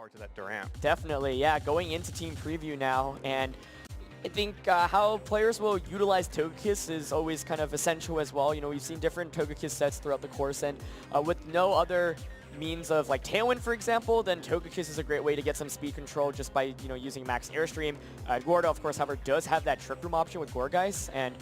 power to that Durant. Definitely, yeah. Going into team preview now, and I think how players will utilize Togekiss is always kind of essential as well. You know, we've seen different Togekiss sets throughout the course, and with no other means of like Tailwind, for example, then Togekiss is a great way to get some speed control just by, you know, using max airstream. Eduardo, of course, however, does have that Trick Room option with Gourgeist, and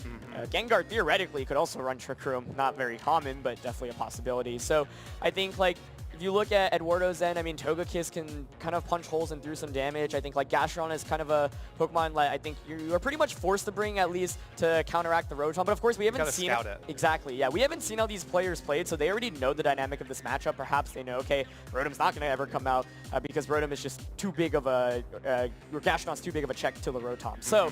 Gengar theoretically could also run Trick Room. Not very common, but definitely a possibility. So I think like if you look at Eduardo's end, I mean, Togekiss can kind of punch holes and do some damage. I think like Gastrodon is kind of a Pokemon like I think you are pretty much forced to bring at least to counteract the Rotom. But of course, we haven't seen it. Exactly. Yeah, we haven't seen how these players played, so they already know the dynamic of this matchup. Perhaps they know, okay, Rotom's not going to ever come out because Rotom is just too big of a Gastrodon's too big of a check to the Rotom. So.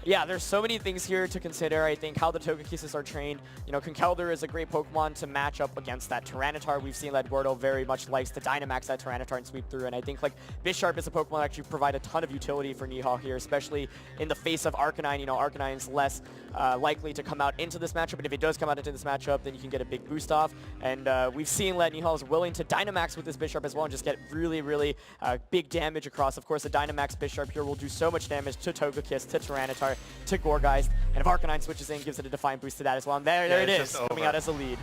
Yeah, there's so many things here to consider. I think how the Togekisses are trained. You know, Conkeldurr is a great Pokemon to match up against that Tyranitar. We've seen that Eduardo very much likes to Dynamax that Tyranitar and sweep through. And I think like Bisharp is a Pokemon that actually provide a ton of utility for Nihal here, especially in the face of Arcanine. You know, Arcanine's less likely to come out into this matchup. And if it does come out into this matchup, then you can get a big boost off. And we've seen that Nihal is willing to Dynamax with this Bisharp as well and just get really, really big damage across. Of course, the Dynamax Bisharp here will do so much damage to Togekiss, to Tyranitar, to Gourgeist. And if Arcanine switches in, gives it a Defiant boost to that as well. And there it is, coming out as a lead.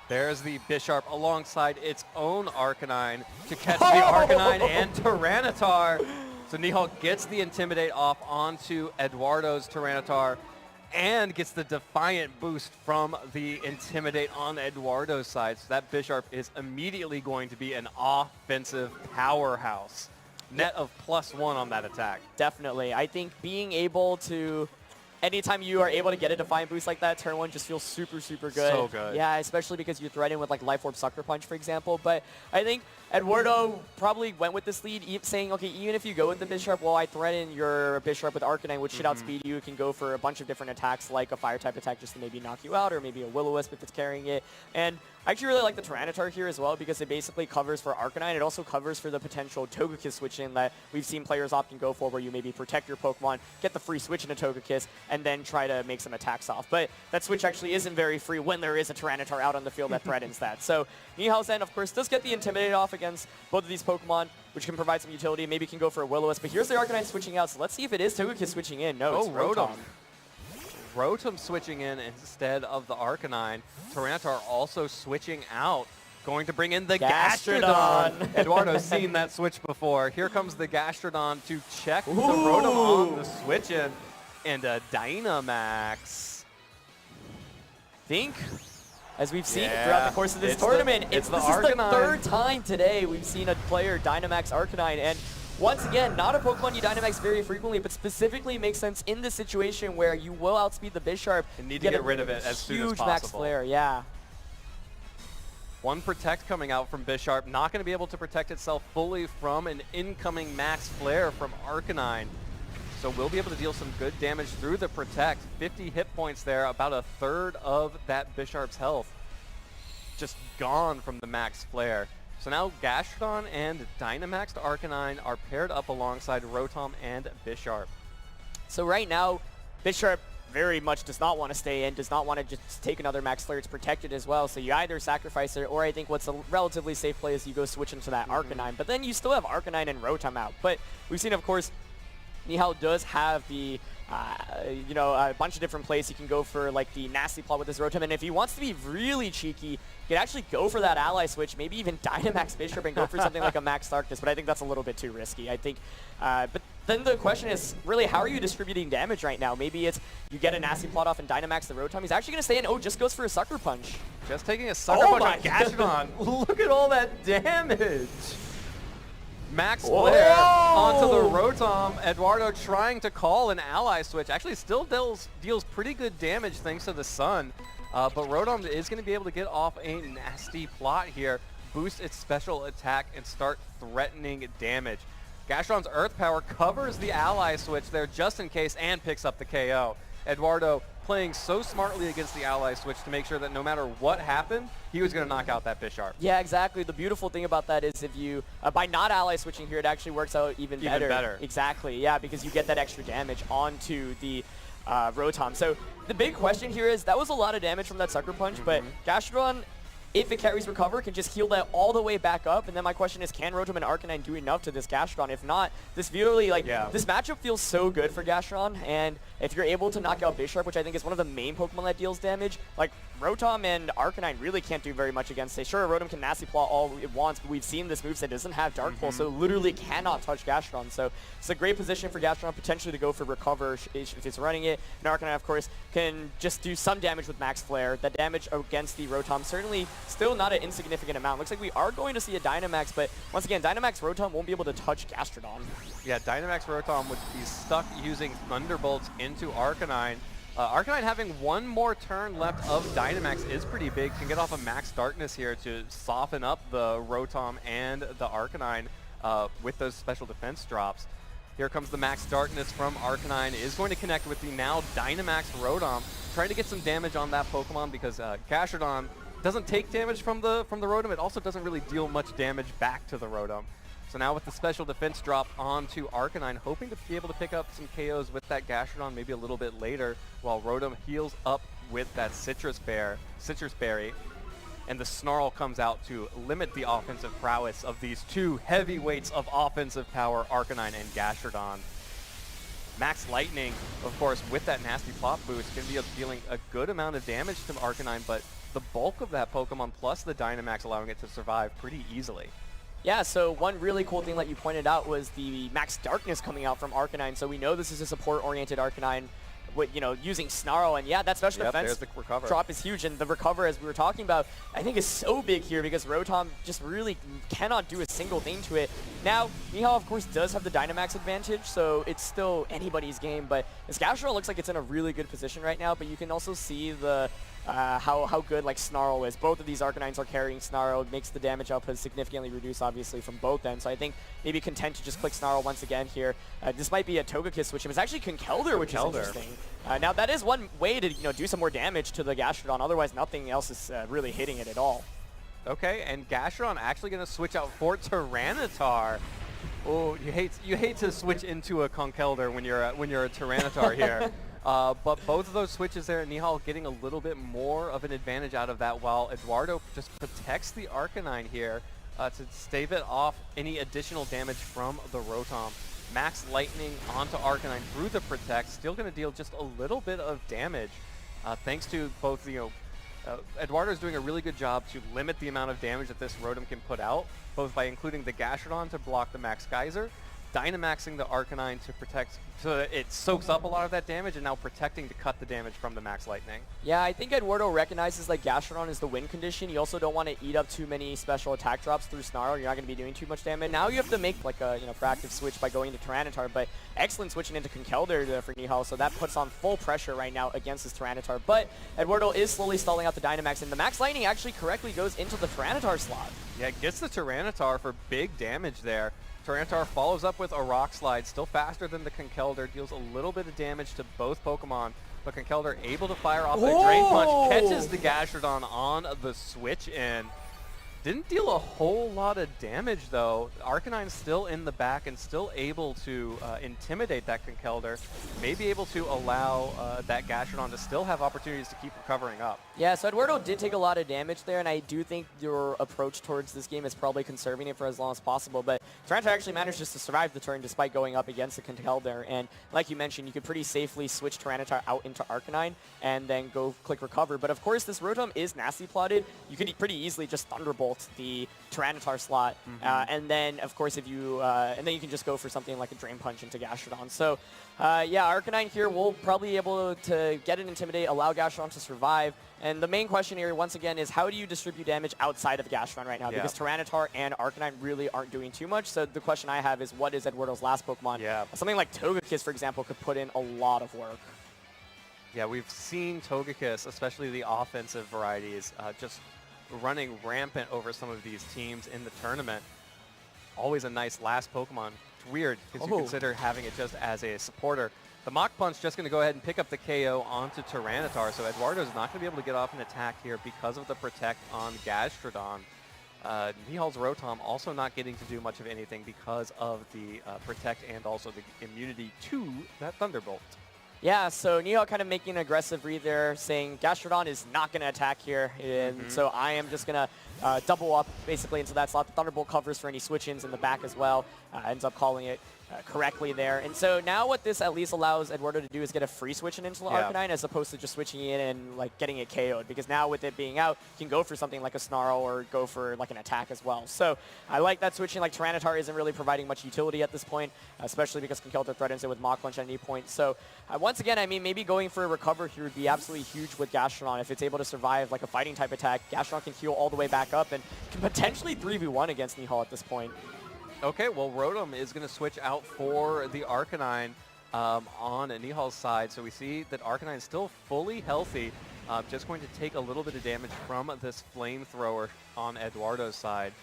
There's the Bisharp alongside its own Arcanine to catch the Arcanine and Tyranitar. So Nihal gets the Intimidate off onto Eduardo's Tyranitar and gets the Defiant boost from the Intimidate on Eduardo's side. So that Bisharp is immediately going to be an offensive powerhouse. Net of +1 on that attack. Definitely. I think being able to, anytime you are able to get a Defiant boost like that, turn one just feels super, super good. So good. Yeah, especially because you threaten with like Life Orb Sucker Punch, for example. But I think Eduardo probably went with this lead, saying, okay, even if you go with the Bisharp, well, I threaten your Bisharp with Arcanine, which should outspeed you. It can go for a bunch of different attacks, like a Fire-type attack just to maybe knock you out, or maybe a Will-O-Wisp if it's carrying it. And I actually really like the Tyranitar here as well because it basically covers for Arcanine. It also covers for the potential Togekiss switch in that we've seen players often go for, where you maybe protect your Pokemon, get the free switch into Togekiss, and then try to make some attacks off. But that switch actually isn't very free when there is a Tyranitar out on the field that threatens that. So Nihal's end, of course, does get the Intimidate off against both of these Pokemon, which can provide some utility. Maybe can go for a Will-O-Wisp. But here's the Arcanine switching out, so let's see if it is Togekiss switching in. No, it's Rotom. Rotom switching in instead of the Arcanine. Tyranitar also switching out. Going to bring in the Gastrodon. Eduardo's seen that switch before. Here comes the Gastrodon to check the Rotom on the switch in. And a Dynamax. Think, as we've seen throughout the course of this tournament, this is the third time today we've seen a player Dynamax Arcanine. And once again, not a Pokemon you Dynamax very frequently, but specifically makes sense in this situation where you will outspeed the Bisharp. And need to get rid of it as soon as possible. Huge max flare, yeah. One Protect coming out from Bisharp, not going to be able to protect itself fully from an incoming max flare from Arcanine. So we'll be able to deal some good damage through the Protect. 50 hit points there, about a third of that Bisharp's health. Just gone from the max flare. So now Gastrodon and Dynamaxed Arcanine are paired up alongside Rotom and Bisharp. So right now, Bisharp very much does not want to stay in, does not want to just take another max flare. It's protected as well, so you either sacrifice it, or I think what's a relatively safe play is you go switch into that Arcanine. But then you still have Arcanine and Rotom out. But we've seen, of course, Nihal does have the, you know, a bunch of different plays. He can go for like the Nasty Plot with his Rotom, and if he wants to be really cheeky, he can actually go for that Ally Switch, maybe even Dynamax Bisharp and go for something like a Max Darkness, but I think that's a little bit too risky. I think, but then the question is, really, how are you distributing damage right now? Maybe it's you get a Nasty Plot off and Dynamax the Rotom. He's actually going to stay in, just goes for a Sucker Punch. Just taking a Sucker Punch on Gastrodon. Look at all that damage. Max flare onto the Rotom. Eduardo trying to call an Ally Switch. Actually still deals pretty good damage thanks to the Sun. But Rotom is going to be able to get off a Nasty Plot here, boost its special attack, and start threatening damage. Gastrodon's Earth Power covers the Ally Switch there just in case and picks up the KO. Eduardo playing so smartly against the Ally Switch to make sure that no matter what happened, he was going to knock out that Bisharp. Yeah, exactly. The beautiful thing about that is if you, by not Ally Switching here, it actually works out even better. Exactly, yeah, because you get that extra damage onto the Rotom. So the big question here is, that was a lot of damage from that Sucker Punch, but Gastrodon if it carries Recover, can just heal that all the way back up. And then my question is, can Rotom and Arcanine do enough to this Gastrodon? If not, this really, like, this matchup feels so good for Gastrodon. And if you're able to knock out Bisharp, which I think is one of the main Pokemon that deals damage, like, Rotom and Arcanine really can't do very much against it. Sure, Rotom can Nasty Plot all it wants, but we've seen this moveset doesn't have Dark Pulse, so literally cannot touch Gastrodon. So it's a great position for Gastrodon potentially to go for Recover if it's running it. And Arcanine, of course, can just do some damage with Max Flare. That damage against the Rotom certainly still not an insignificant amount. Looks like we are going to see a Dynamax, but once again, Dynamax Rotom won't be able to touch Gastrodon. Yeah, Dynamax Rotom would be stuck using Thunderbolts into Arcanine. Arcanine having one more turn left of Dynamax is pretty big. Can get off a Max Darkness here to soften up the Rotom and the Arcanine with those special defense drops. Here comes the Max Darkness from Arcanine. Is going to connect with the now Dynamax Rotom. Trying to get some damage on that Pokemon because Gastrodon doesn't take damage from the Rotom. It also doesn't really deal much damage back to the Rotom. So now with the special defense drop onto Arcanine, hoping to be able to pick up some KOs with that Gastrodon maybe a little bit later, while Rotom heals up with that Citrus Berry. And the Snarl comes out to limit the offensive prowess of these two heavyweights of offensive power, Arcanine and Gastrodon. Max Lightning, of course, with that Nasty Plot boost, can be dealing a good amount of damage to Arcanine, but the bulk of that Pokemon plus the Dynamax allowing it to survive pretty easily. Yeah, so one really cool thing that you pointed out was the Max Darkness coming out from Arcanine. So we know this is a support-oriented Arcanine with, using Snarl. And yeah, that special defense drop is huge. And the Recover, as we were talking about, I think is so big here because Rotom just really cannot do a single thing to it. Now, Nihal, of course, does have the Dynamax advantage, so it's still anybody's game. But this Gastrodon looks like it's in a really good position right now, but you can also see the how good like Snarl is. Both of these Arcanines are carrying Snarl. It makes the damage output significantly reduced, obviously, from both ends. So I think maybe content to just click Snarl once again here. This might be a Togekiss switch. It was actually Conkeldurr, which is interesting. Now that is one way to do some more damage to the Gastrodon. Otherwise, nothing else is really hitting it at all. Okay, and Gastrodon actually going to switch out for Tyranitar. Oh, you hate to switch into a Conkeldurr when you're a Tyranitar here. But both of those switches there, Nihal getting a little bit more of an advantage out of that, while Eduardo just protects the Arcanine here to stave it off any additional damage from the Rotom. Max Lightning onto Arcanine through the Protect, still going to deal just a little bit of damage, thanks to both, Eduardo's doing a really good job to limit the amount of damage that this Rotom can put out, both by including the Gastrodon to block the Max Geyser, Dynamaxing the Arcanine to protect, so it soaks up a lot of that damage, and now protecting to cut the damage from the Max Lightning. Yeah, I think Eduardo recognizes like Gastrodon is the win condition. You also don't want to eat up too many special attack drops through Snarl. You're not going to be doing too much damage. Now you have to make like a proactive switch by going to Tyranitar, but excellent switching into Conkeldurr for Nihal, so that puts on full pressure right now against this Tyranitar. But Eduardo is slowly stalling out the Dynamax, and the Max Lightning actually correctly goes into the Tyranitar slot. Yeah, gets the Tyranitar for big damage there. Tyranitar follows up with a Rock Slide, still faster than the Conkeldurr, deals a little bit of damage to both Pokemon, but Conkeldurr able to fire off a Drain Punch, catches the Gastrodon on the switch in. Didn't deal a whole lot of damage though. Arcanine's still in the back and still able to intimidate that Conkeldurr. Maybe able to allow that Gastrodon to still have opportunities to keep recovering up. Yeah, so Eduardo did take a lot of damage there, and I do think your approach towards this game is probably conserving it for as long as possible. But Tyranitar actually managed just to survive the turn despite going up against the Conkeldurr. And like you mentioned, you could pretty safely switch Tyranitar out into Arcanine and then go click Recover. But of course, this Rotom is nasty plotted. You could pretty easily just Thunderbolt the Tyranitar slot, and then of course if you and then you can just go for something like a Drain Punch into Gastrodon. So yeah, Arcanine here will probably be able to get an Intimidate, allow Gastrodon to survive. And the main question here once again is how do you distribute damage outside of Gastrodon right now? Because Tyranitar and Arcanine really aren't doing too much. So the question I have is what is Eduardo's last Pokemon? Something like Togekiss, for example, could put in a lot of work. Yeah, we've seen Togekiss, especially the offensive varieties, just running rampant over some of these teams in the tournament. Always a nice last Pokemon. It's weird because you consider having it just as a supporter. The Mach Punch just going to go ahead and pick up the KO onto Tyranitar, so Eduardo's not going to be able to get off an attack here because of the Protect on Gastrodon. Nihal's Rotom also not getting to do much of anything because of the Protect and also the immunity to that Thunderbolt. Yeah, so Nihal kind of making an aggressive read there, saying Gastrodon is not going to attack here, and so I am just going to double up basically into that slot. The Thunderbolt covers for any switch-ins in the back as well, ends up calling it correctly there. And so now what this at least allows Eduardo to do is get a free switch into the Arcanine as opposed to just switching in and like getting it KO'd, because now with it being out, you can go for something like a Snarl or go for like an attack as well. So I like that switching. Like Tyranitar isn't really providing much utility at this point, especially because Conkeldurr threatens it with Mach Punch at any point. So once again, I mean, maybe going for a recover here would be absolutely huge with Gastrodon. If it's able to survive like a fighting type attack, Gastrodon can heal all the way back up and can potentially 3v1 against Nihal at this point. Okay, well, Rotom is going to switch out for the Arcanine on Nihal's side. So we see that Arcanine is still fully healthy, just going to take a little bit of damage from this Flamethrower on Eduardo's side.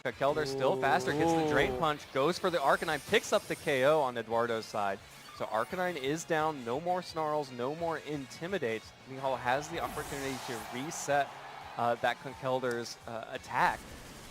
Conkeldurr still faster, gets the Drain Punch, goes for the Arcanine, picks up the KO on Eduardo's side. So Arcanine is down, no more Snarls, no more Intimidates. Nihal has the opportunity to reset that Conkeldurr's attack.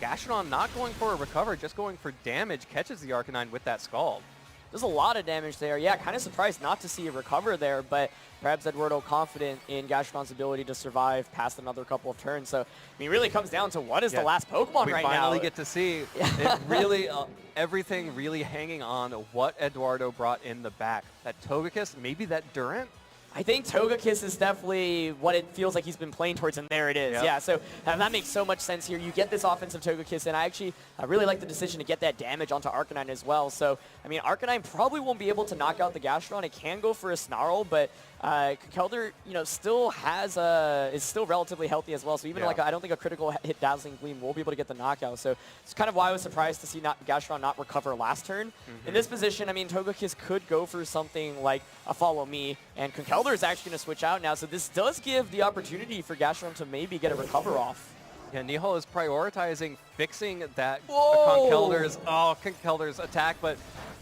Gastrodon not going for a recover, just going for damage, catches the Arcanine with that Scald. There's a lot of damage there. Yeah, kind of surprised not to see a recover there, but perhaps Eduardo confident in Gastrodon's ability to survive past another couple of turns. So, I mean, really comes down to what is the last Pokemon right now. We finally get to see it really, everything really hanging on what Eduardo brought in the back. That Togekiss, maybe that Durant? I think Togekiss is definitely what it feels like he's been playing towards, and there it is. Yep. Yeah, so that makes so much sense here. You get this offensive Togekiss, and I really like the decision to get that damage onto Arcanine as well. So, I mean, Arcanine probably won't be able to knock out the Gastrodon. It can go for a Snarl, but Conkeldurr, still is still relatively healthy as well. So even like I don't think a critical hit Dazzling Gleam will be able to get the knockout. So it's kind of why I was surprised to see Gastrodon not recover last turn. In this position, I mean, Togekiss could go for something like a Follow Me, and Conkeldurr is actually going to switch out now. So this does give the opportunity for Gastrodon to maybe get a recover off. Yeah, Nihal is prioritizing fixing that Conkeldurr's attack, but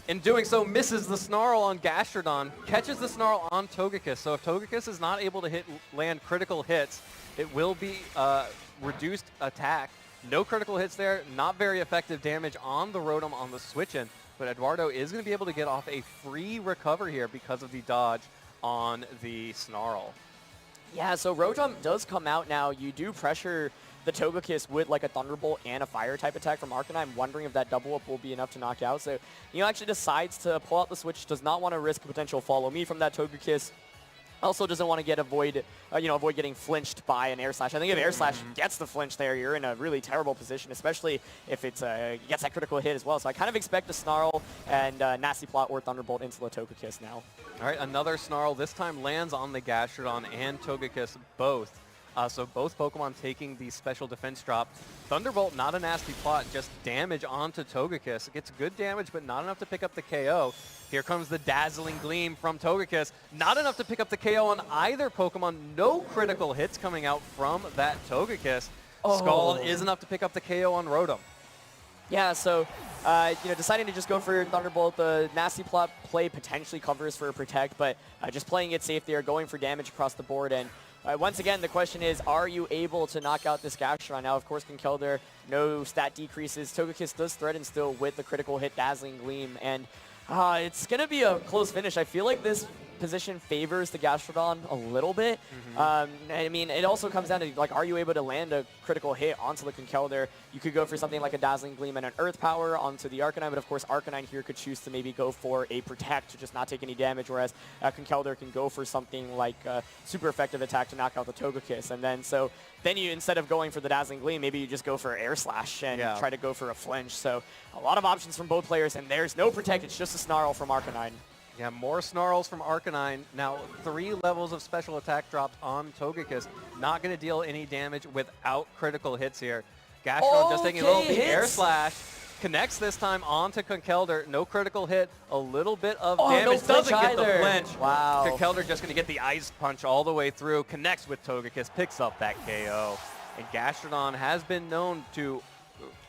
in doing so, misses the Snarl on Gastrodon, catches the Snarl on Togekiss. So if Togekiss is not able to land critical hits, it will be reduced attack. No critical hits there, not very effective damage on the Rotom on the switch-in, but Eduardo is going to be able to get off a free recover here because of the dodge on the Snarl. Yeah, so Rotom does come out now. You do pressure the Togekiss with like a Thunderbolt and a Fire type attack from Arcanine. I'm wondering if that double up will be enough to knock out. So actually decides to pull out the switch, does not want to risk a potential Follow Me from that Togekiss. Also doesn't want to get avoid getting flinched by an Air Slash. I think if Air Slash gets the flinch there, you're in a really terrible position, especially if it's gets that critical hit as well. So I kind of expect a Snarl and Nasty Plot or Thunderbolt into the Togekiss now. All right, another Snarl. This time lands on the Gastrodon and Togekiss both. So both Pokemon taking the special defense drop. Thunderbolt, not a Nasty Plot, just damage onto Togekiss. It gets good damage, but not enough to pick up the KO. Here comes the Dazzling Gleam from Togekiss. Not enough to pick up the KO on either Pokemon. No critical hits coming out from that Togekiss. Scald is enough to pick up the KO on Rotom. Yeah, so deciding to just go for Thunderbolt, the Nasty Plot play potentially covers for a Protect, but just playing it safe there, going for damage across the board. And once again, the question is, are you able to knock out this Gastrodon? Now, of course, Conkeldurr, no stat decreases. Togekiss does threaten still with the critical hit Dazzling Gleam, and it's going to be a close finish. I feel like this position favors the Gastrodon a little bit. I mean, it also comes down to, like, are you able to land a critical hit onto the Conkeldurr? You could go for something like a Dazzling Gleam and an Earth Power onto the Arcanine, but of course Arcanine here could choose to maybe go for a Protect to just not take any damage, whereas Conkeldurr can go for something like a super effective attack to knock out the Togekiss. And then you, instead of going for the Dazzling Gleam, maybe you just go for Air Slash and try to go for a flinch. So a lot of options from both players, and there's no Protect, it's just a Snarl from Arcanine. Yeah, more Snarls from Arcanine. Now 3 levels of special attack dropped on Togekiss. Not going to deal any damage without critical hits here. Gastrodon just taking a little bit. Air Slash connects this time onto Conkeldurr. No critical hit. A little bit of damage. No Doesn't get the either. flinch. Wow. Conkeldurr just going to get the Ice Punch all the way through. Connects with Togekiss. Picks up that KO. And Gastrodon has been known to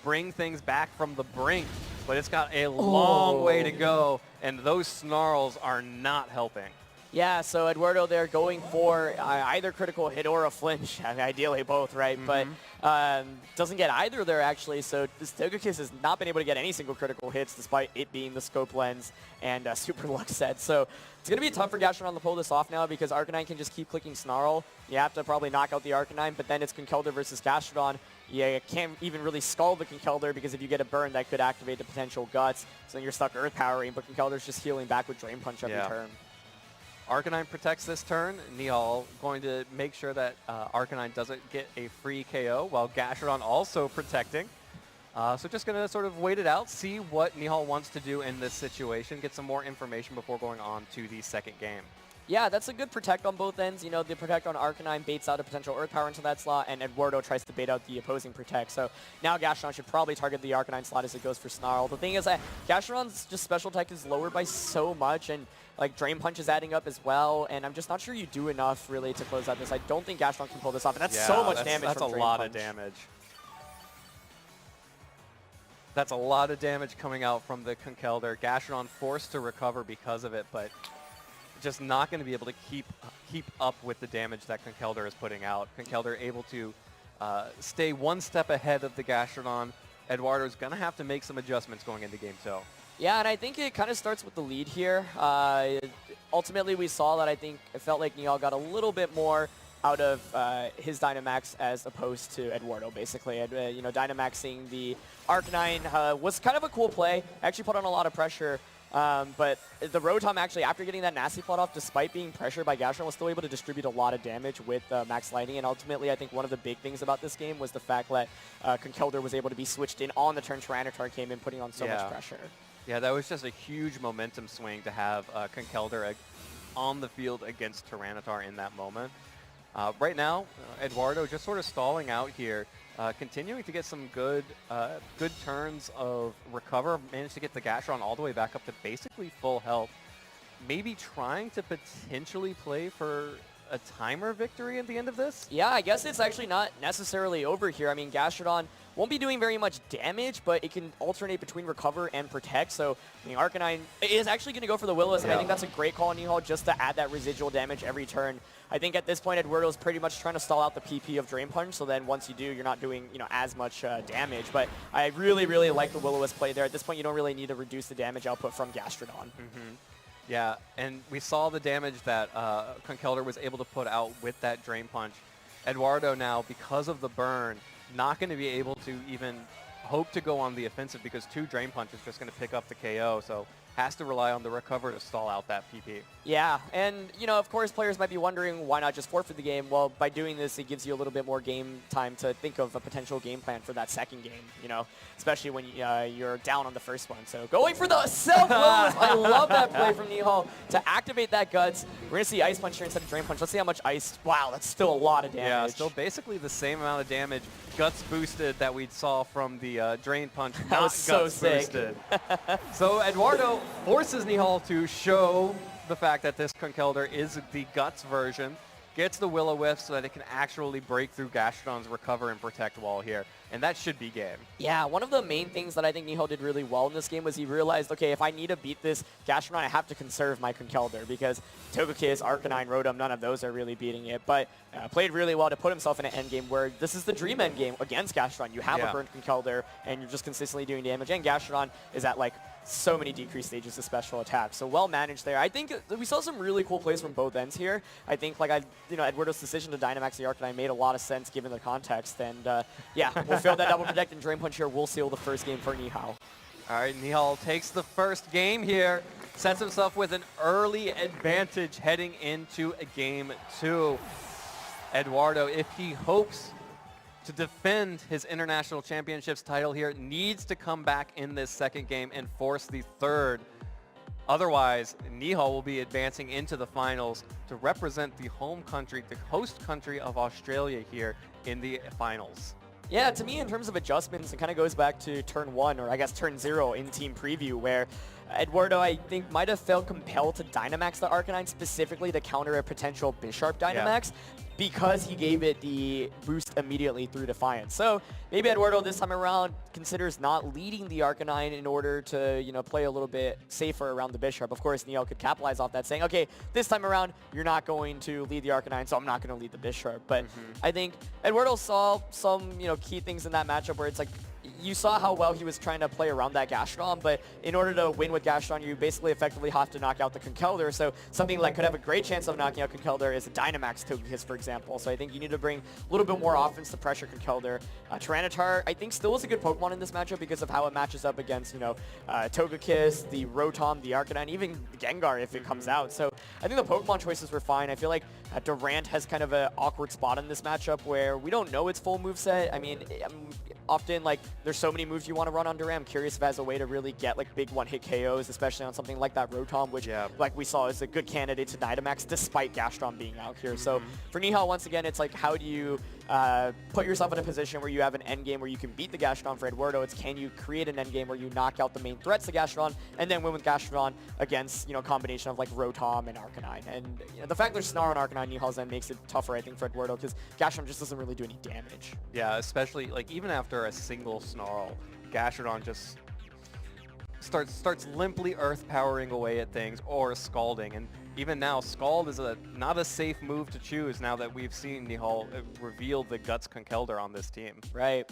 bring things back from the brink, but it's got a long way to go, and those Snarls are not helping. Yeah, so Eduardo there going for either critical hit or a flinch, ideally both, right? But Doesn't get either there, actually, so this Togekiss has not been able to get any single critical hits despite it being the Scope Lens and Super Luck set. So it's going to be tough for Gastrodon to pull this off now because Arcanine can just keep clicking Snarl. You have to probably knock out the Arcanine, but then it's Conkeldurr versus Gastrodon. You can't even really scald the Conkeldurr because if you get a burn, that could activate the potential Guts. So then you're stuck Earth Powering, but Conkeldurr's just healing back with Drain Punch every turn. Arcanine protects this turn. Nihal going to make sure that Arcanine doesn't get a free KO, while Gastrodon also protecting. So just going to sort of wait it out, see what Nihal wants to do in this situation, get some more information before going on to the second game. Yeah, that's a good protect on both ends. You know, the protect on Arcanine baits out a potential Earth Power into that slot, and Eduardo tries to bait out the opposing protect. So now Gastrodon should probably target the Arcanine slot as it goes for Snarl. The thing is that Gastrodon's just special attack is lowered by so much, and like Drain Punch is adding up as well, and I'm just not sure you do enough really to close out this. I don't think Gastrodon can pull this off, and that's so much damage from Drain Punch. That's a lot of damage. That's a lot of damage coming out from the Conkeldurr. Gastrodon forced to recover because of it, but just not going to be able to keep up with the damage that Conkeldurr is putting out. Conkeldurr able to stay one step ahead of the Gastrodon. Eduardo's going to have to make some adjustments going into Game 2. Yeah, and I think it kind of starts with the lead here. Ultimately, we saw that I think it felt like Nihal got a little bit more out of his Dynamax as opposed to Eduardo, basically. You know, Dynamaxing the Arcanine was kind of a cool play. Actually put on a lot of pressure. But the Rotom actually, after getting that nasty plot off, despite being pressured by Gastrodon, was still able to distribute a lot of damage with Max Lightning. And ultimately, I think one of the big things about this game was the fact that Conkeldurr was able to be switched in on the turn Tyranitar came in, putting on so much pressure. Yeah, that was just a huge momentum swing to have Conkeldurr on the field against Tyranitar in that moment. Right now, Eduardo just sort of stalling out here. Continuing to get some good turns of recover, managed to get the Gastrodon all the way back up to basically full health. Maybe trying to potentially play for a timer victory at the end of this? Yeah, I guess it's actually not necessarily over here. I mean, Gastrodon won't be doing very much damage, but it can alternate between recover and protect. So, I mean, Arcanine is actually going to go for the Will-O-Wisp, and I think that's a great call on Nihal just to add that residual damage every turn. I think at this point, Eduardo is pretty much trying to stall out the PP of Drain Punch, so then once you do, you're not doing, you know, as much damage. But I really, really like the Will-O-Wisp play there. At this point, you don't really need to reduce the damage output from Gastrodon. Yeah, and we saw the damage that Conkeldurr was able to put out with that Drain Punch. Eduardo now, because of the burn, not going to be able to even hope to go on the offensive because 2 Drain Punch is just going to pick up the KO. So has to rely on the recover to stall out that PP. Yeah, and, you know, of course, players might be wondering why not just forfeit the game. Well, by doing this, it gives you a little bit more game time to think of a potential game plan for that second game, you know, especially when you're down on the first one. So going for the self-Will-O-Wisp. I love that play from Nihal to activate that Guts. We're going to see Ice Punch here instead of Drain Punch. Let's see how much Ice. Wow, that's still a lot of damage. Yeah, still basically the same amount of damage Guts boosted that we saw from the Drain Punch. That was so sick. Boosted. So Eduardo forces Nihal to show the fact that this Conkeldurr is the Guts version, gets the Will-O-Wisp so that it can actually break through Gastrodon's recover and protect wall here, and that should be game. Yeah, one of the main things that I think Nihal did really well in this game was he realized, okay, if I need to beat this Gastrodon, I have to conserve my Conkeldurr because Togekiss, Arcanine, Rotom, none of those are really beating it, but played really well to put himself in an endgame where this is the dream endgame against Gastrodon. You have a burned Conkeldurr, and you're just consistently doing damage, and Gastrodon is at, like, so many decreased stages of special attack. So well managed there. I think we saw some really cool plays from both ends here. I think, like, Eduardo's decision to Dynamax the Arcanine made a lot of sense given the context. And yeah, we'll fail that double protect and Drain Punch here. We'll seal the first game for Nihal. All right, Nihal takes the first game here, sets himself with an early advantage heading into a Game 2. Eduardo, if he hopes to defend his International Championships title here, needs to come back in this second game and force the third. Otherwise, Nihal will be advancing into the finals to represent the home country, the host country of Australia here in the finals. Yeah, to me, in terms of adjustments, it kind of goes back to turn 1, or I guess turn 0 in Team Preview, where Eduardo, I think, might have felt compelled to Dynamax the Arcanine specifically to counter a potential Bisharp Dynamax. because he gave it the boost immediately through Defiance. So maybe Eduardo this time around considers not leading the Arcanine in order to, you know, play a little bit safer around the Bisharp. Of course, Nihal could capitalize off that, saying, okay, this time around, you're not going to lead the Arcanine, so I'm not going to lead the Bisharp. But I think Eduardo saw some, you know, key things in that matchup where it's like, you saw how well he was trying to play around that Gastrodon, but in order to win with Gastrodon, you basically effectively have to knock out the Conkeldurr. So something like could have a great chance of knocking out Conkeldurr is a Dynamax Togekiss, for example. So I think you need to bring a little bit more offense to pressure Conkeldurr. Tyranitar, I think, still is a good Pokemon in this matchup because of how it matches up against, you know, Togekiss, the Rotom, the Arcanine, even Gengar if it comes out. So I think the Pokemon choices were fine. I feel like Durant has kind of an awkward spot in this matchup where we don't know its full moveset. I mean, often, like, there's so many moves you want to run on Durant. I'm curious if it has a way to really get, like, big one-hit KOs, especially on something like that Rotom, which, like we saw, is a good candidate to Dynamax despite Gastrodon being out here. So for Nihal, once again, it's like, how do you put yourself in a position where you have an endgame where you can beat the Gastrodon? For Eduardo, it's can you create an endgame where you knock out the main threats to Gastrodon and then win with Gastrodon against, you know, a combination of, like, Rotom and Arcanine. And you know, the fact there's Snarl on Arcanine, Nihal's end makes it tougher, I think, for Eduardo because Gastrodon just doesn't really do any damage. Yeah, especially, like, even after a single Snarl, Gastrodon just starts limply earth powering away at things or scalding. And even now, Scald is not a safe move to choose now that we've seen Nihal reveal the Guts Conkeldurr on this team. Right.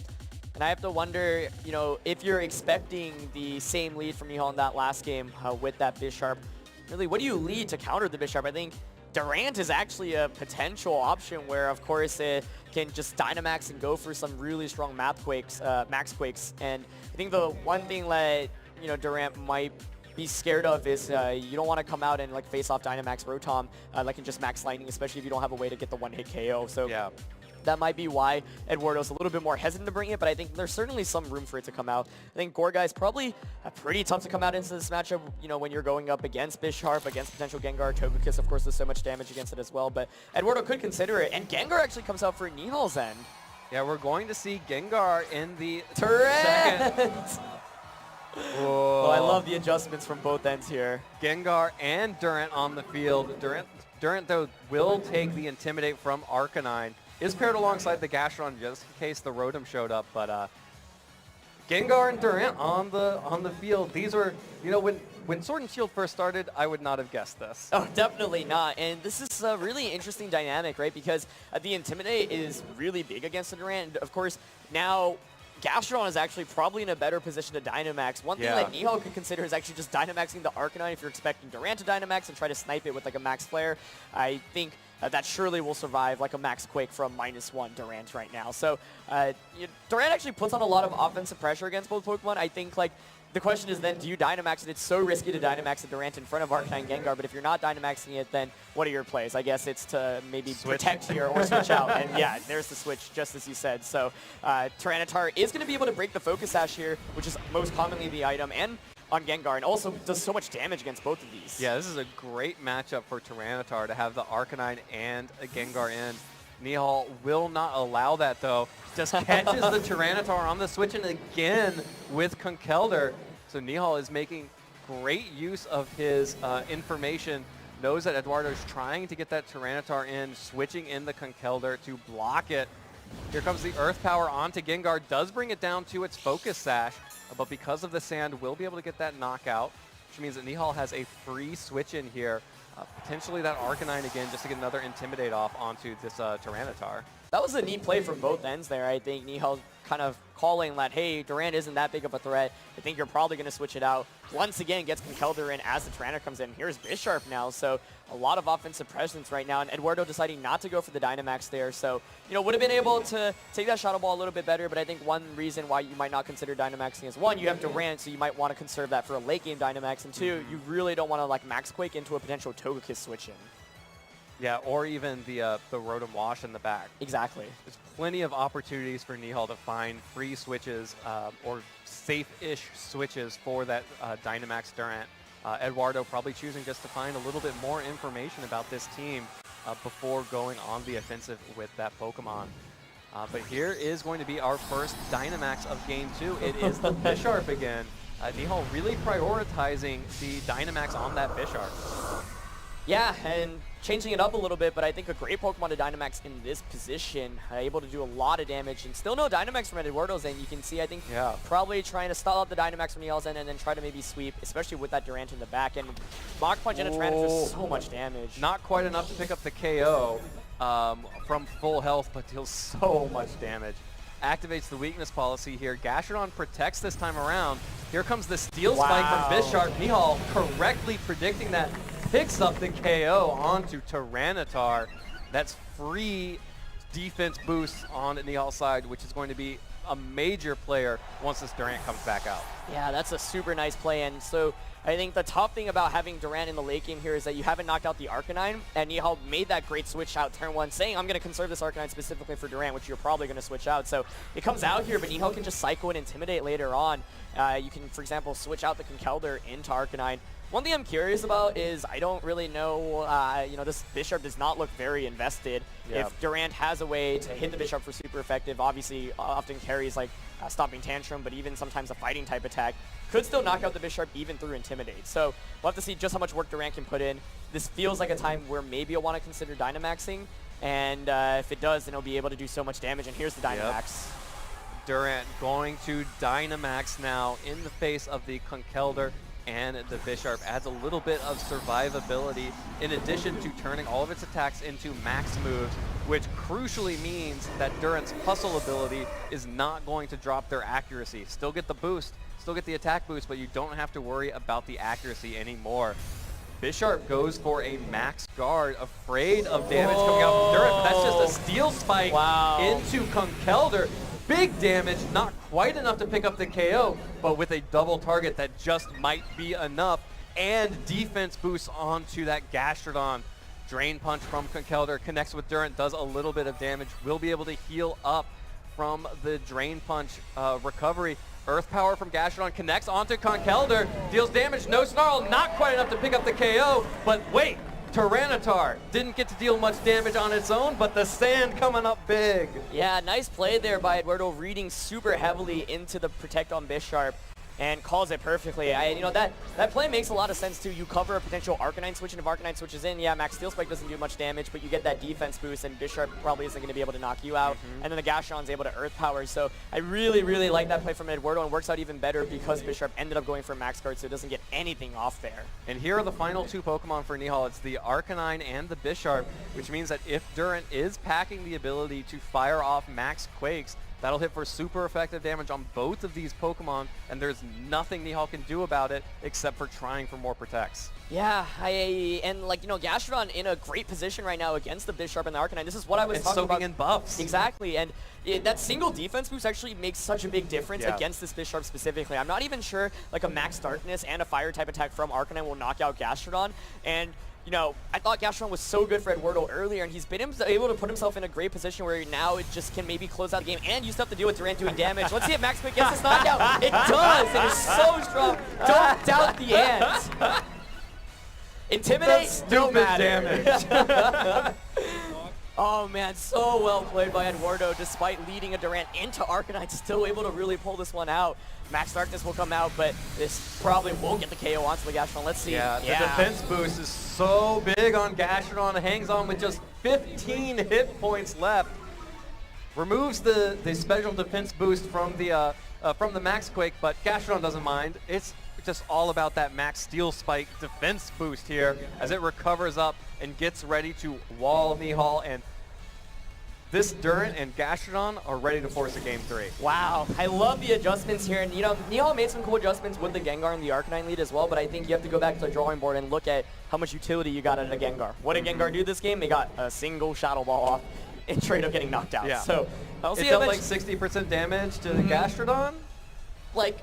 And I have to wonder, you know, if you're expecting the same lead from Nihal in that last game with that Bisharp, really, what do you lead to counter the Bisharp? I think Durant is actually a potential option where, of course, it can just Dynamax and go for some really strong Max Quakes. And I think the one thing that, you know, Durant might be scared of is you don't want to come out and, like, face off Dynamax Rotom like and just Max Lightning, especially if you don't have a way to get the one-hit KO. So yeah, that might be why Eduardo's a little bit more hesitant to bring it, but I think there's certainly some room for it to come out. I think Gorgai is probably pretty tough to come out into this matchup, you know, when you're going up against Bisharp, against potential Gengar. Togekiss, of course, does so much damage against it as well, but Eduardo could consider it, and Gengar actually comes out for Nihal's end. Yeah, we're going to see Gengar in the second. Oh, I love the adjustments from both ends here. Gengar and Durant on the field. Durant, though, will take the Intimidate from Arcanine. Is paired alongside the Gastrodon just in case the Rotom showed up, but Gengar and Durant on the field. These were, you know, when Sword and Shield first started, I would not have guessed this. Oh, definitely not. And this is a really interesting dynamic, right? Because the Intimidate is really big against the Durant. And of course, now Gastrodon is actually probably in a better position to Dynamax. One thing that Nihal could consider is actually just Dynamaxing the Arcanine if you're expecting Durant to Dynamax and try to snipe it with, like, a Max Flare. I think that surely will survive, like, a Max Quake from -1 Durant right now. So Durant actually puts on a lot of offensive pressure against both Pokemon. I think, like, the question is then, do you Dynamax it? It's so risky to Dynamax a Durant in front of Arcanine Gengar, but if you're not Dynamaxing it, then what are your plays? I guess it's to maybe protect here or switch out. And yeah, there's the switch, just as you said. So Tyranitar is going to be able to break the Focus Sash here, which is most commonly the item, and on Gengar, and also does so much damage against both of these. Yeah, this is a great matchup for Tyranitar to have the Arcanine and a Gengar in. Nihal will not allow that, though. Just catches the Tyranitar on the switch and again with Conkeldurr. So Nihal is making great use of his information, knows that Eduardo is trying to get that Tyranitar in, switching in the Conkeldurr to block it. Here comes the Earth Power onto Gengar, does bring it down to its Focus Sash, but because of the sand, will be able to get that knockout, which means that Nihal has a free switch in here. Potentially that Arcanine again, just to get another Intimidate off onto this Tyranitar. That was a neat play from both ends there. I think Nihal kind of calling that, hey, Durant isn't that big of a threat. I think you're probably going to switch it out. Once again, gets Conkeldurr in as the Tyranitar comes in. Here's Bisharp now, so a lot of offensive presence right now, and Eduardo deciding not to go for the Dynamax there. So, you know, would have been able to take that Shadow Ball a little bit better, but I think one reason why you might not consider Dynamaxing is, one, you have Durant, so you might want to conserve that for a late-game Dynamax, and two, you really don't want to, like, Max Quake into a potential Togekiss switch-in. Yeah, or even the Rotom Wash in the back. Exactly. There's plenty of opportunities for Nihal to find free switches or safe-ish switches for that Dynamax Durant. Eduardo probably choosing just to find a little bit more information about this team before going on the offensive with that Pokemon. But here is going to be our first Dynamax of Game 2. It is the Bisharp again. Nihal really prioritizing the Dynamax on that Bisharp. Yeah, and changing it up a little bit, but I think a great Pokemon to Dynamax in this position, able to do a lot of damage, and still no Dynamax from Eduardo's end. You can see, I think, probably trying to stall out the Dynamax from Nihal's end and then try to maybe sweep, especially with that Durant in the back. And Mach Punch into Tyranitar is so much damage. Not quite enough to pick up the KO from full health, but deals so much damage. Activates the weakness policy here. Gastrodon protects this time around. Here comes the Steel Spike from Bisharp. Nihal correctly predicting that. Picks up the KO onto Tyranitar. That's free defense boost on Nihal's side, which is going to be a major player once this Durant comes back out. Yeah, that's a super nice play. And so I think the tough thing about having Durant in the late game here is that you haven't knocked out the Arcanine, and Nihal made that great switch out turn 1, saying, I'm going to conserve this Arcanine specifically for Durant, which you're probably going to switch out. So it comes out here, but Nihal can just Psycho and Intimidate later on. You can, for example, switch out the Conkeldurr into Arcanine. One thing I'm curious about is I don't really know, this Bisharp does not look very invested. Yeah. If Durant has a way to hit the Bisharp for super effective, obviously often carries like Stopping Tantrum, but even sometimes a fighting type attack, could still knock out the Bisharp even through Intimidate. So we'll have to see just how much work Durant can put in. This feels like a time where maybe you'll want to consider Dynamaxing, and if it does, then he'll be able to do so much damage, and here's the Dynamax. Durant going to Dynamax now in the face of the Conkeldurr, and the Bisharp adds a little bit of survivability in addition to turning all of its attacks into max moves, which crucially means that Durant's hustle ability is not going to drop their accuracy. Still get the boost, still get the attack boost, but you don't have to worry about the accuracy anymore. Bisharp goes for a max guard, afraid of damage coming out from Durant, but that's just a Steel Spike into Conkeldurr. Big damage, not quite enough to pick up the KO, but with a double target that just might be enough, and defense boost onto that Gastrodon. Drain Punch from Conkeldurr connects with Durant, does a little bit of damage, will be able to heal up from the Drain Punch recovery. Earth Power from Gastrodon connects onto Conkeldurr, deals damage, no Snarl, not quite enough to pick up the KO, but wait! Tyranitar didn't get to deal much damage on its own, but the sand coming up big. Yeah, nice play there by Eduardo, reading super heavily into the Protect on Bisharp and calls it perfectly. That play makes a lot of sense too. You cover a potential Arcanine switch, and if Arcanine switches in, yeah, Max Steel Spike doesn't do much damage, but you get that defense boost, and Bisharp probably isn't going to be able to knock you out. And then the Gastrodon's able to Earth Power. So I really, really like that play from Eduardo, and works out even better because Bisharp ended up going for Max Guard, so it doesn't get anything off there. And here are the final two Pokemon for Nihal. It's the Arcanine and the Bisharp, which means that if Durant is packing the ability to fire off Max Quakes, that'll hit for super effective damage on both of these Pokemon, and there's nothing Nihal can do about it except for trying for more protects. Yeah, Gastrodon in a great position right now against the Bisharp and the Arcanine. This is what I was talking about. Soaking in buffs. Exactly, and that single defense boost actually makes such a big difference against this Bisharp specifically. I'm not even sure like a Max Darkness and a Fire type attack from Arcanine will knock out Gastrodon, and I thought Gastrodon was so good for Eduardo earlier, and he's been able to put himself in a great position where now it just can maybe close out the game, and you still have to deal with Durant doing damage. Let's see if Max Quick gets this knockout. It does! It is so strong. Don't doubt the ends. Intimidate, stupid damage. Oh man, so well played by Eduardo, despite leading a Durant into Arcanine, still able to really pull this one out. Max Darkness will come out, but this probably won't get the KO onto the Gastrodon. Let's see. Yeah, the defense boost is so big on Gastrodon. It hangs on with just 15 hit points left. Removes the special defense boost from the Max Quake, but Gastrodon doesn't mind. It's just all about that Max Steel Spike defense boost here as it recovers up and gets ready to wall Nihal, and this Durant and Gastrodon are ready to force a Game 3. Wow, I love the adjustments here, and Nihal made some cool adjustments with the Gengar and the Arcanine lead as well, but I think you have to go back to the drawing board and look at how much utility you got out of the Gengar. What did Gengar do this game? They got a single Shadow Ball off and straight up getting knocked out. Yeah. So I'll see it dealt like 60% damage to the Gastrodon. Like,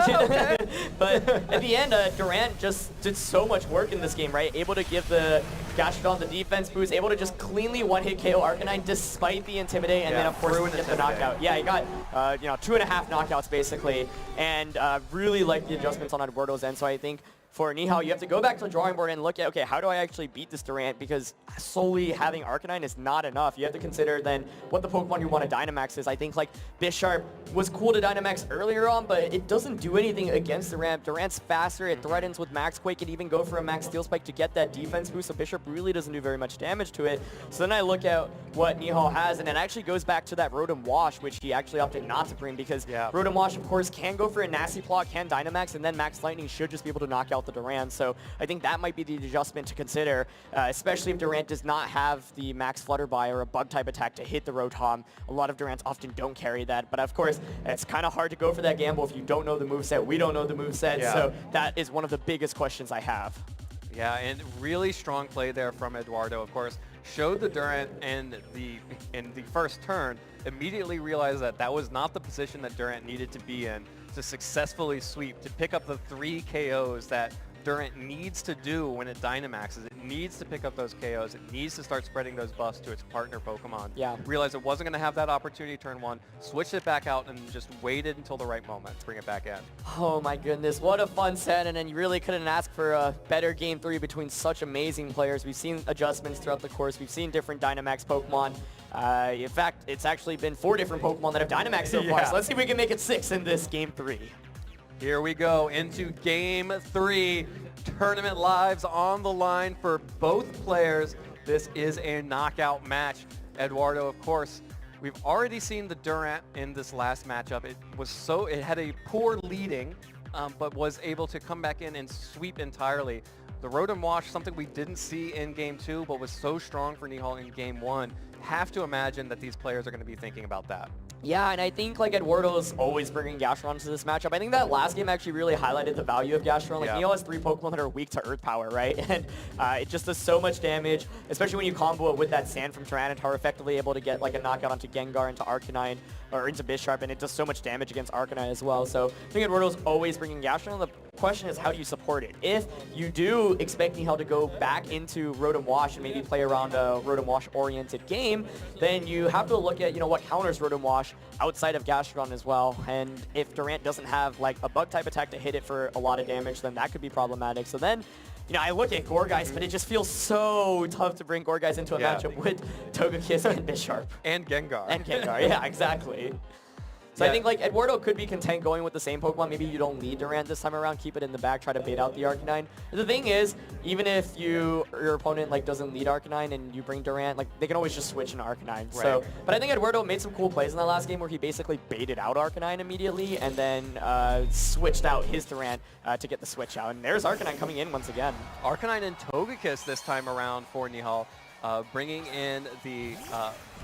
okay. But at the end, Durant just did so much work in this game, right? Able to give the Gastrodon the defense boost, able to just cleanly one-hit KO Arcanine despite the Intimidate, and then of course get the knockout. Yeah, he got 2.5 knockouts basically, and really like the adjustments on Eduardo's end. So I think for Nihal, you have to go back to the drawing board and look at, okay, how do I actually beat this Durant? Because solely having Arcanine is not enough. You have to consider then what the Pokemon you want to Dynamax is. I think like Bisharp was cool to Dynamax earlier on, but it doesn't do anything against Durant. Durant's faster, it threatens with Max Quake, and even go for a Max Steel Spike to get that defense boost, so Bisharp really doesn't do very much damage to it. So then I look at what Nihal has, and it actually goes back to that Rotom Wash, which he actually opted not to bring, because Rotom Wash, of course, can go for a nasty plot, can Dynamax, and then Max Lightning should just be able to knock out the Durant. So I think that might be the adjustment to consider, especially if Durant does not have the Max Flutterby or a Bug-type attack to hit the Rotom. A lot of Durants often don't carry that, but of course, it's kind of hard to go for that gamble if you don't know the moveset. We don't know the moveset, so that is one of the biggest questions I have. Yeah, and really strong play there from Eduardo, of course. Showed the Durant in the first turn, immediately realized that that was not the position that Durant needed to be in to successfully sweep, to pick up the 3 KOs that Durant needs to do when it Dynamaxes. It needs to pick up those KOs. It needs to start spreading those buffs to its partner Pokemon. Yeah. Realized it wasn't going to have that opportunity turn 1, switched it back out, and just waited until the right moment to bring it back in. Oh my goodness, what a fun set, and then you really couldn't ask for a better Game 3 between such amazing players. We've seen adjustments throughout the course. We've seen different Dynamax Pokemon. In fact, it's actually been 4 different Pokemon that have Dynamaxed so far, so let's see if we can make it 6 in this Game 3. Here we go into Game 3. Tournament lives on the line for both players. This is a knockout match. Eduardo, of course, we've already seen the Durant in this last matchup. It had a poor leading, but was able to come back in and sweep entirely. The Rotom Wash, something we didn't see in Game 2, but was so strong for Nihal in Game 1. Have to imagine that these players are going to be thinking about that. Yeah, and I think like Eduardo's always bringing Gastron to this matchup. I think that last game actually really highlighted the value of Gastron. Like Nihal has 3 Pokemon that are weak to Earth Power, right? And it just does so much damage, especially when you combo it with that Sand from Tyranitar, effectively able to get like a knockout onto Gengar, into Arcanine, or into Bisharp, and it does so much damage against Arcanine as well. So I think Eduardo's always bringing Gastron. The question is, how do you support it? If you do expect Nihal to go back into Rotom Wash and maybe play around a Rotom Wash-oriented game, then you have to look at, what counters Rotom Wash outside of Gastron as well. And if Durant doesn't have like a Bug-type attack to hit it for a lot of damage, then that could be problematic. So then, I look at Gourgeist, but it just feels so tough to bring Gourgeist into a matchup with Togekiss and Bisharp. And Gengar. And Gengar, yeah, exactly. So I think like Eduardo could be content going with the same Pokemon. Maybe you don't need Durant this time around. Keep it in the back. Try to bait out the Arcanine. The thing is, even if your opponent like doesn't lead Arcanine and you bring Durant, like they can always just switch into Arcanine. Right. So, but I think Eduardo made some cool plays in that last game where he basically baited out Arcanine immediately and then switched out his Durant to get the switch out. And there's Arcanine coming in once again. Arcanine and Togekiss this time around for Nihal, bringing in the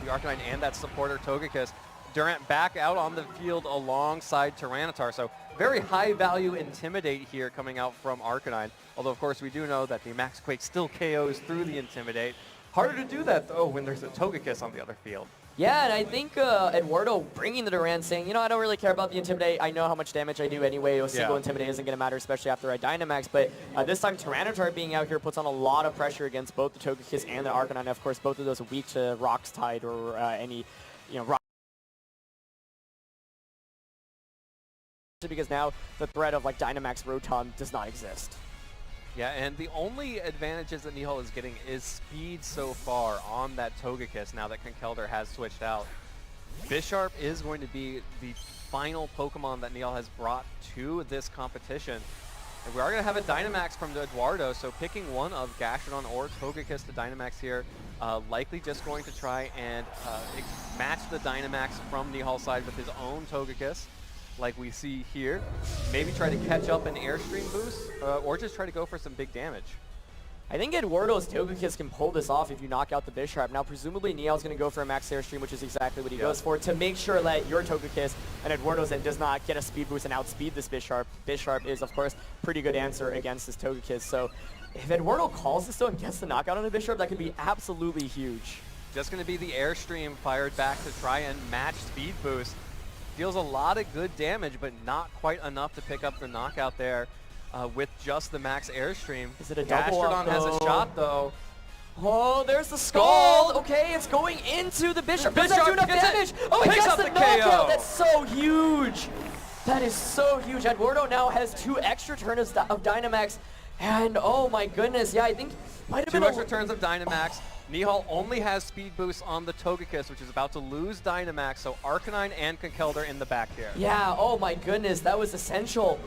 Arcanine and that supporter Togekiss. Durant back out on the field alongside Tyranitar. So very high value Intimidate here coming out from Arcanine. Although, of course, we do know that the Max Quake still KOs through the Intimidate. Harder to do that, though, when there's a Togekiss on the other field. Yeah, and I think Eduardo bringing the Durant saying, I don't really care about the Intimidate. I know how much damage I do anyway. A single Intimidate isn't going to matter, especially after I Dynamax. But this time, Tyranitar being out here puts on a lot of pressure against both the Togekiss and the Arcanine. Of course, both of those are weak to Rock's Tide or any, rock. Because now the threat of like Dynamax Rotom does not exist. Yeah, and the only advantages that Nihal is getting is speed so far on that Togekiss now that Conkeldurr has switched out. Bisharp is going to be the final Pokemon that Nihal has brought to this competition. And we are going to have a Dynamax from Eduardo, so picking one of Gastrodon or Togekiss to Dynamax here, likely just going to try and match the Dynamax from Nihal's side with his own Togekiss, like we see here. Maybe try to catch up an Airstream boost, or just try to go for some big damage. I think Eduardo's Togekiss can pull this off if you knock out the Bisharp. Now, presumably, Nihal's going to go for a Max Airstream, which is exactly what he goes for, to make sure that your Togekiss and Eduardo's end does not get a speed boost and outspeed this Bisharp. Bisharp is, of course, pretty good answer against this Togekiss. So if Eduardo calls this, though, and gets the knockout on the Bisharp, that could be absolutely huge. Just going to be the Airstream fired back to try and match speed boost. Deals a lot of good damage, but not quite enough to pick up the knockout there with just the Max Airstream. Is it a double up, Gastrodon has a shot, though. Oh, there's the Scald! Okay, it's going into the Bisharp. Does that do enough damage? Oh, it gets the knockout! That's so huge! That is so huge. Eduardo now has 2 extra turns of Dynamax. And oh my goodness, yeah, I think might have been 2 extra turns of Dynamax. Nihal only has speed boost on the Togekiss, which is about to lose Dynamax, so Arcanine and Conkeldurr in the back here. Yeah, oh my goodness, that was essential.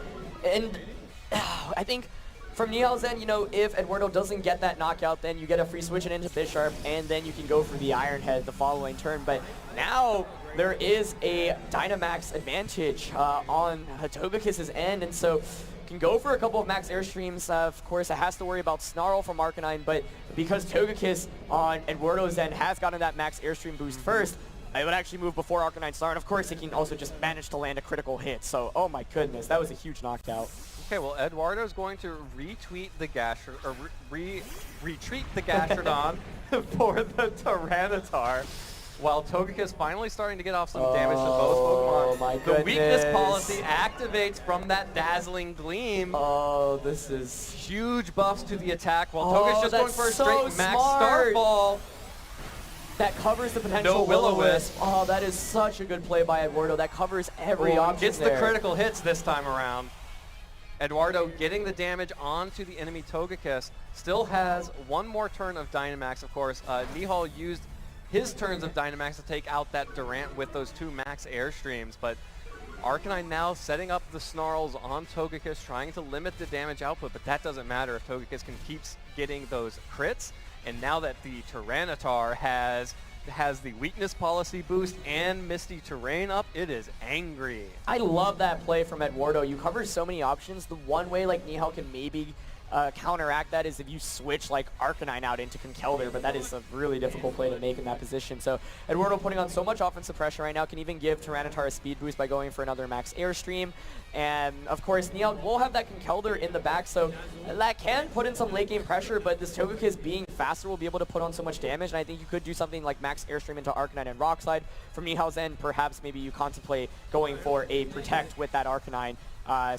And I think from Nihal's end, you know, if Eduardo doesn't get that knockout, then you get a free switch it into Bisharp, and then you can go for the Iron Head the following turn. But now there is a Dynamax advantage on Togekiss's end, and so can go for a couple of max airstreams. Of course, it has to worry about Snarl from Arcanine, but because Togekiss on Eduardo's end has gotten that max airstream boost first, it would actually move before Arcanine Snarl, and of course, he can also just manage to land a critical hit. So, oh my goodness, that was a huge knockout. Okay, well, Eduardo's going to retweet the retreat the Gastrodon for the Tyranitar, while Togekiss finally starting to get off some damage to both Pokemon. Oh my The goodness. weakness policy activates from that Dazzling Gleam. Oh, this is Huge buffs to the attack, while Oh, Togekiss just going that's for a so straight max smart. Starfall. that covers the potential No Will-O-Wisp. Oh, that is such a good play by Eduardo. That covers every option Gets there. the critical hits this time around. Eduardo getting the damage onto the enemy Togekiss. Still has 1 more turn of Dynamax, of course. Nihal used his turns of Dynamax to take out that Durant with those 2 max airstreams, but Arcanine now setting up the Snarls on Togekiss, trying to limit the damage output, but that doesn't matter if Togekiss can keep getting those crits. And now that the Tyranitar has the weakness policy boost and Misty Terrain up, it is angry. I love that play from Eduardo. You cover so many options. The one way like Nihal can maybe counteract that is if you switch like Arcanine out into Conkeldurr, but that is a really difficult play to make in that position. So Eduardo putting on so much offensive pressure right now, can even give Tyranitar a speed boost by going for another max airstream. And of course, Nihal will have that Conkeldurr in the back, so that can put in some late game pressure, but this Togekiss being faster will be able to put on so much damage, and I think you could do something like max airstream into Arcanine and Rock Slide. From Nihal's end, perhaps maybe you contemplate going for a Protect with that Arcanine,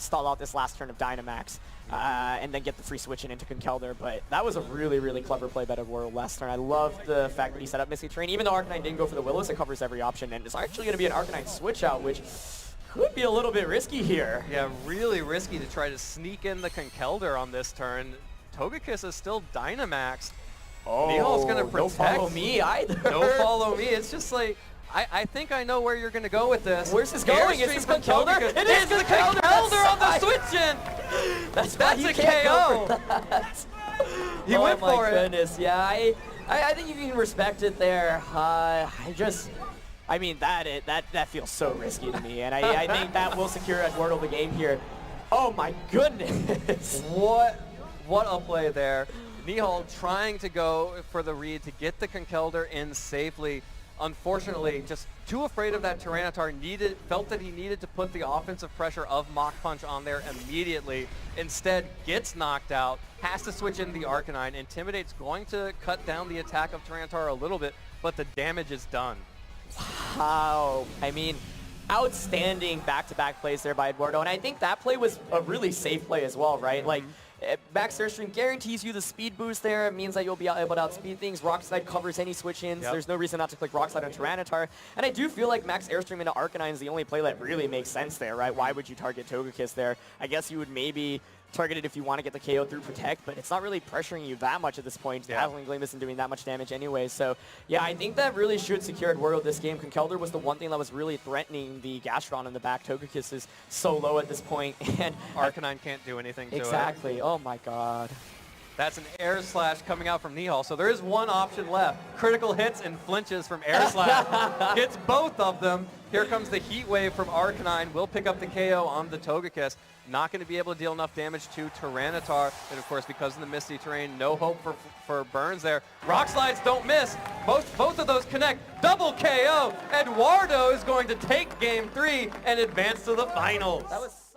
stall out this last turn of Dynamax, and then get the free switch into Conkeldurr. But that was a really, really clever play by Eduardo last turn. I love the fact that he set up Misty Terrain. Even though Arcanine didn't go for the Will-O-Wisp, it covers every option, and it's actually going to be an Arcanine switch out, which could be a little bit risky here. Yeah, really risky to try to sneak in the Conkeldurr on this turn. Togekiss is still Dynamax. Oh, Nihal's going to protect. Don't follow me either. Don't follow me. It's just like, I think I know where you're going to go with this. Where's this going? Is this from Conkeldurr? Togekiss. It It's is the Conkeldurr. Conkeldurr on the switch-in. That's a KO. He went for it. Oh my goodness, yeah. I think you can respect it there. I mean, that feels so risky to me, and I think that will secure Eduardo the game here. Oh my goodness. What a play there. Nihal trying to go for the read to get the Conkeldurr in safely. Unfortunately, just too afraid of that Tyranitar, felt that he needed to put the offensive pressure of Mach Punch on there immediately. Instead, gets knocked out, has to switch in the Arcanine. Intimidate's going to cut down the attack of Tyranitar a little bit, but the damage is done. Wow. I mean, outstanding back-to-back plays there by Eduardo, and I think that play was a really safe play as well, right? Like, max airstream guarantees you the speed boost there. It means that you'll be able to outspeed things. Rock Slide covers any switch-ins. There's no reason not to click Rock Slide on Tyranitar. And I do feel like max airstream into Arcanine is the only play that really makes sense there, right? Why would you target Togekiss there? I guess you would maybe target it if you want to get the KO through Protect, but it's not really pressuring you that much at this point. Dazzling Gleam isn't doing that much damage anyway. So yeah, I think that really should secure Eduardo this game. Conkeldurr was the one thing that was really threatening the Gastrodon in the back. Togekiss is so low at this point, and Arcanine can't do anything to it. exactly. Oh my god. That's an Air Slash coming out from Nihal. So there is one option left. Critical hits and flinches from Air Slash. Gets both of them. Here comes the Heat Wave from Arcanine. Will pick up the KO on the Togekiss. Not going to be able to deal enough damage to Tyranitar. And of course, because of the Misty Terrain, no hope for burns there. Rock Slides don't miss. Both of those connect. Double KO. Eduardo is going to take game 3 and advance to the finals. That was